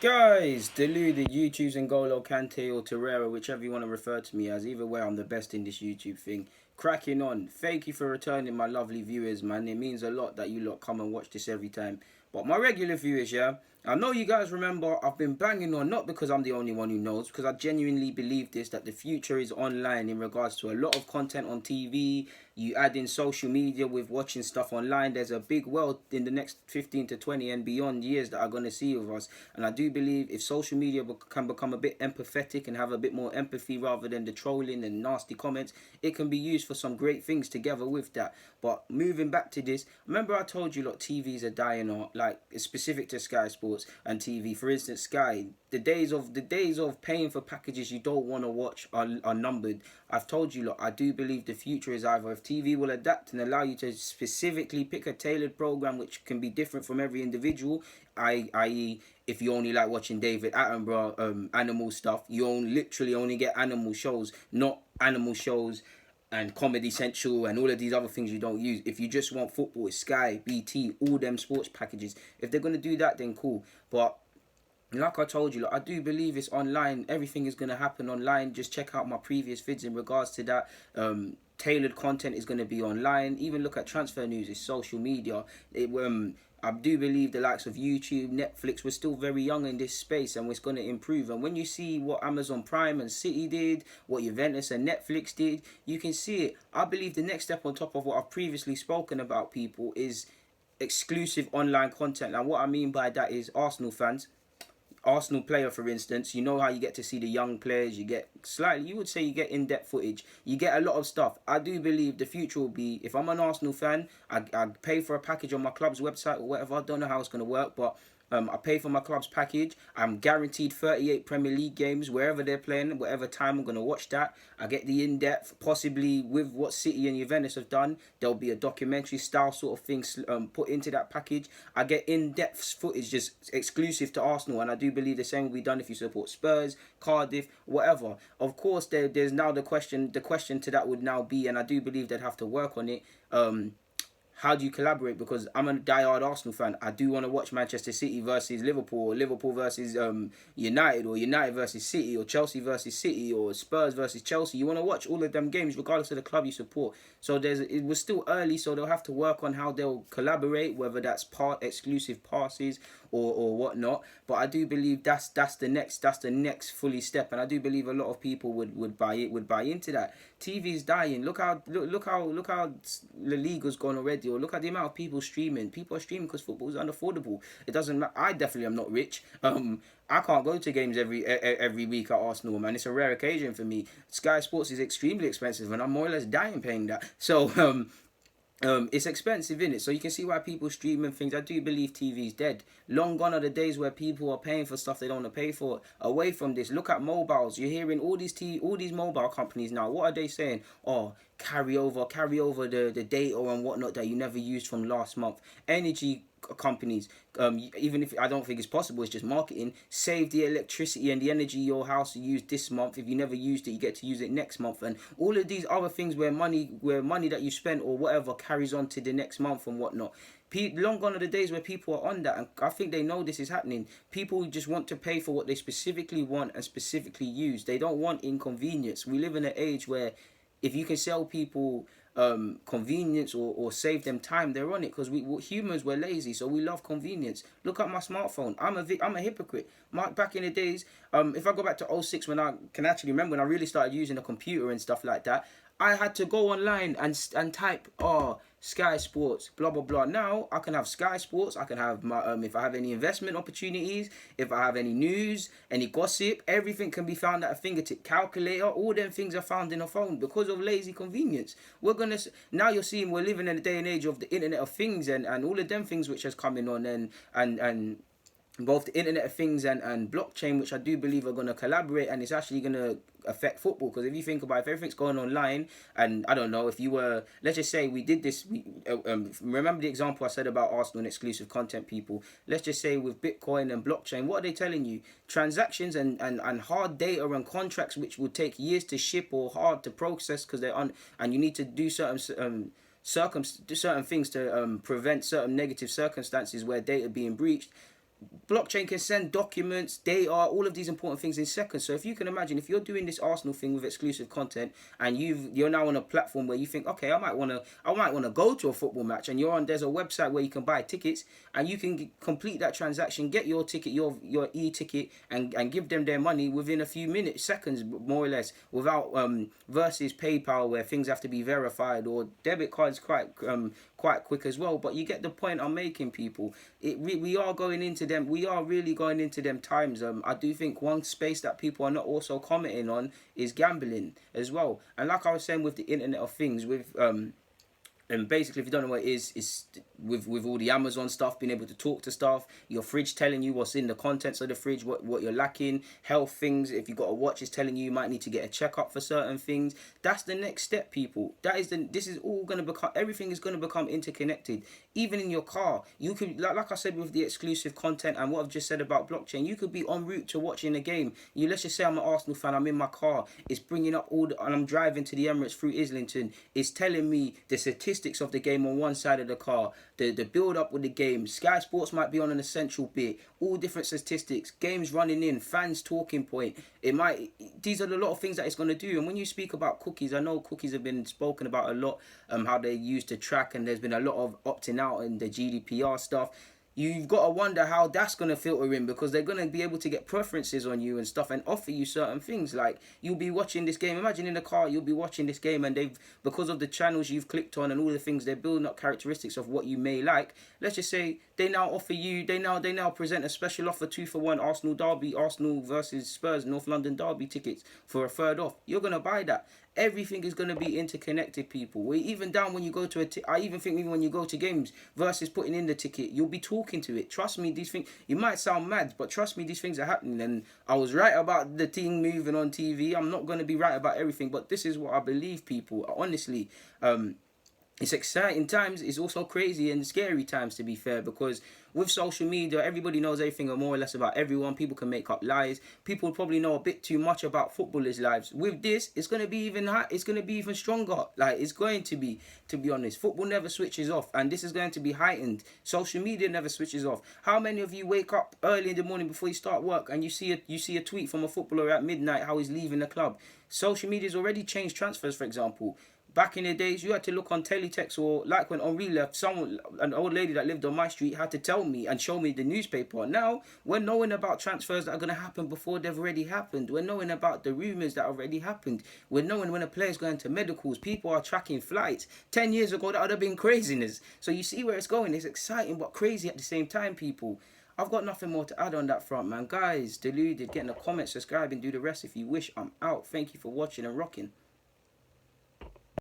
Guys, deluded YouTube's N'Golo Kante or Torreira, whichever you want to refer to me as. Either way, I'm the best in this YouTube thing. Cracking on. Thank you for returning, my lovely viewers, man. It means a lot that you lot come and watch this every time. But my regular viewers, yeah, I know you guys remember I've been banging on, not because I'm the only one who knows, because I genuinely believe this, that the future is online in regards to a lot of content on TV. You add in social media with watching stuff online. There's a big world in the next 15 to 20 and beyond years that are going to see of us. And I do believe if social media can become a bit empathetic and have a bit more empathy rather than the trolling and nasty comments, it can be used for some great things together with that. But moving back to this, remember I told you, look, TVs are dying off, like it's specific to Sky Sports and TV. For instance, Sky, the days of paying for packages you don't want to watch are numbered. I've told you, look, I do believe the future is either if TV will adapt and allow you to specifically pick a tailored program which can be different from every individual, i.e., if you only like watching David Attenborough animal stuff, you literally only get animal shows, not animal shows and Comedy Central and all of these other things you don't use. If you just want football, it's Sky, BT, all them sports packages. If they're going to do that, then cool. But like I told you, I do believe it's online. Everything is going to happen online. Just check out my previous vids in regards to that. Tailored content is going to be online. Even look at transfer news. It's social media. I do believe the likes of YouTube, Netflix, we're still very young in this space and it's going to improve. And when you see what Amazon Prime and City did, what Juventus and Netflix did, you can see it. I believe the next step on top of what I've previously spoken about, people, is exclusive online content. And what I mean by that is Arsenal fans, Arsenal player, for instance, you know how you get to see the young players, you get slightly, you would say you get in-depth footage, you get a lot of stuff. I do believe the future will be, if I'm an Arsenal fan, I pay for a package on my club's website or whatever. I don't know how it's going to work, but I pay for my club's package. I'm guaranteed 38 Premier League games wherever they're playing, whatever time I'm going to watch that. I get the in-depth, possibly with what City and Juventus have done. There'll be a documentary style sort of thing put into that package. I get in-depth footage just exclusive to Arsenal, and I do believe the same will be done if you support Spurs, Cardiff, whatever. Of course, there's now the question. The question to that would now be, and I do believe they'd have to work on it. How do you collaborate? Because I'm a diehard Arsenal fan. I do want to watch Manchester City versus Liverpool, or Liverpool versus United, or United versus City, or Chelsea versus City, or Spurs versus Chelsea. You want to watch all of them games regardless of the club you support. So it was still early, so they'll have to work on how they'll collaborate, whether that's exclusive passes or whatnot. But I do believe that's the next fully step, and I do believe a lot of people would buy into that. TV's dying. Look how La Liga's gone already, or look at the amount of people streaming. People are streaming because football is unaffordable. It doesn't matter. I definitely am not rich. I can't go to games every week at Arsenal, man. It's a rare occasion for me. Sky Sports is extremely expensive, and I'm more or less dying paying that. So it's expensive, innit? So you can see why people stream and things. I do believe TV's dead. Long gone are the days where people are paying for stuff they don't want to pay for. Away from this, look at mobiles. You're hearing all these mobile companies now. What are they saying? Oh, carry over the data and whatnot that you never used from last month. Energy companies, even if I don't think it's possible, it's just marketing. Save the electricity and the energy your house used this month. If you never used it, you get to use it next month, and all of these other things where money that you spent or whatever carries on to the next month and whatnot. Long gone are the days where people are on that, and I think they know this is happening. People just want to pay for what they specifically want and specifically use. They don't want inconvenience. We live in an age where if you can sell people convenience or save them time, they're on it, because humans were lazy, so we love convenience. Look at my smartphone. I'm a hypocrite. Back in the days, if I go back to '06, when I can actually remember when I really started using a computer and stuff like that, I had to go online and type Sky Sports, blah blah blah. Now I can have Sky Sports. I can have my if I have any investment opportunities, if I have any news, any gossip, everything can be found at a fingertip. Calculator, all them things are found in a phone because of lazy convenience. Now you're seeing we're living in a day and age of the Internet of Things and all of them things which has coming on, and both the Internet of Things and blockchain, which I do believe are going to collaborate, and it's actually going to affect football. Because if you think about it, if everything's going online, and I don't know, if you were, let's just say we did this, remember the example I said about Arsenal and exclusive content, people. Let's just say with Bitcoin and blockchain, what are they telling you? Transactions and hard data and contracts which will take years to ship or hard to process because they're on, and you need to do certain things to prevent certain negative circumstances where data being breached. blockchain can send documents, data, all of these important things in seconds. So if you can imagine, if you're doing this Arsenal thing with exclusive content, and you're now on a platform where you think, okay, I might want to go to a football match, and there's a website where you can buy tickets, and you can complete that transaction, get your ticket, your e-ticket, and give them their money within a few minutes, seconds, more or less, without versus PayPal where things have to be verified, or debit cards quite quick as well. But you get the point I'm making, people. We are going into them. We are really going into them times. I do think one space that people are not also commenting on is gambling as well. And like I was saying with the Internet of Things, with and basically, if you don't know what it is, it's with all the Amazon stuff, being able to talk to stuff, your fridge telling you what's in the contents of the fridge, what you're lacking, health things. If you got a watch, it's telling you might need to get a checkup for certain things. That's the next step, people. This is all gonna become. Everything is gonna become interconnected. Even in your car, you could, like I said, with the exclusive content and what I've just said about blockchain, you could be en route to watching a game. Let's just say I'm an Arsenal fan. I'm in my car. It's bringing up and I'm driving to the Emirates through Islington. It's telling me the statistics of the game on one side of the car, the build up with the game. Sky Sports might be on an essential bit, all different statistics, games running in, fans talking point. These are a lot of things that it's going to do. And when you speak about cookies, I know cookies have been spoken about a lot, how they're used to track, and there's been a lot of opting out and the GDPR stuff. You've got to wonder how that's going to filter in, because they're going to be able to get preferences on you and stuff and offer you certain things. Like, you'll be watching this game. Imagine in the car, you'll be watching this game, and because of the channels you've clicked on and all the things, they're building up characteristics of what you may like. Let's just say they now present a special offer, 2-for-1 Arsenal derby, Arsenal versus Spurs, North London derby tickets for a third off. You're going to buy that. Everything is going to be interconnected, people. Even down when you go to I even think even when you go to games versus putting in the ticket, you'll be talking to it. Trust me, these things, you might sound mad, but trust me, these things are happening. And I was right about the thing moving on TV. I'm not going to be right about everything, but this is what I believe, people. Honestly, it's exciting times. It's also crazy and scary times, to be fair, because with social media, everybody knows everything or more or less about everyone. People can make up lies. People probably know a bit too much about footballers' lives. With this, it's going to be even it's going to be even stronger. Like, it's going to be honest. Football never switches off, and this is going to be heightened. Social media never switches off. How many of you wake up early in the morning before you start work and you see a tweet from a footballer at midnight how he's leaving the club? Social media's already changed transfers, for example. Back in the days, you had to look on teletext, or like when Henri left, an old lady that lived on my street had to tell me and show me the newspaper. Now, we're knowing about transfers that are going to happen before they've already happened. We're knowing about the rumours that already happened. We're knowing when a player's going to medicals. People are tracking flights. 10 years ago, that would have been craziness. So you see where it's going. It's exciting but crazy at the same time, people. I've got nothing more to add on that front, man. Guys, Deluded, get in the comments, subscribe, and do the rest if you wish. I'm out. Thank you for watching and rocking.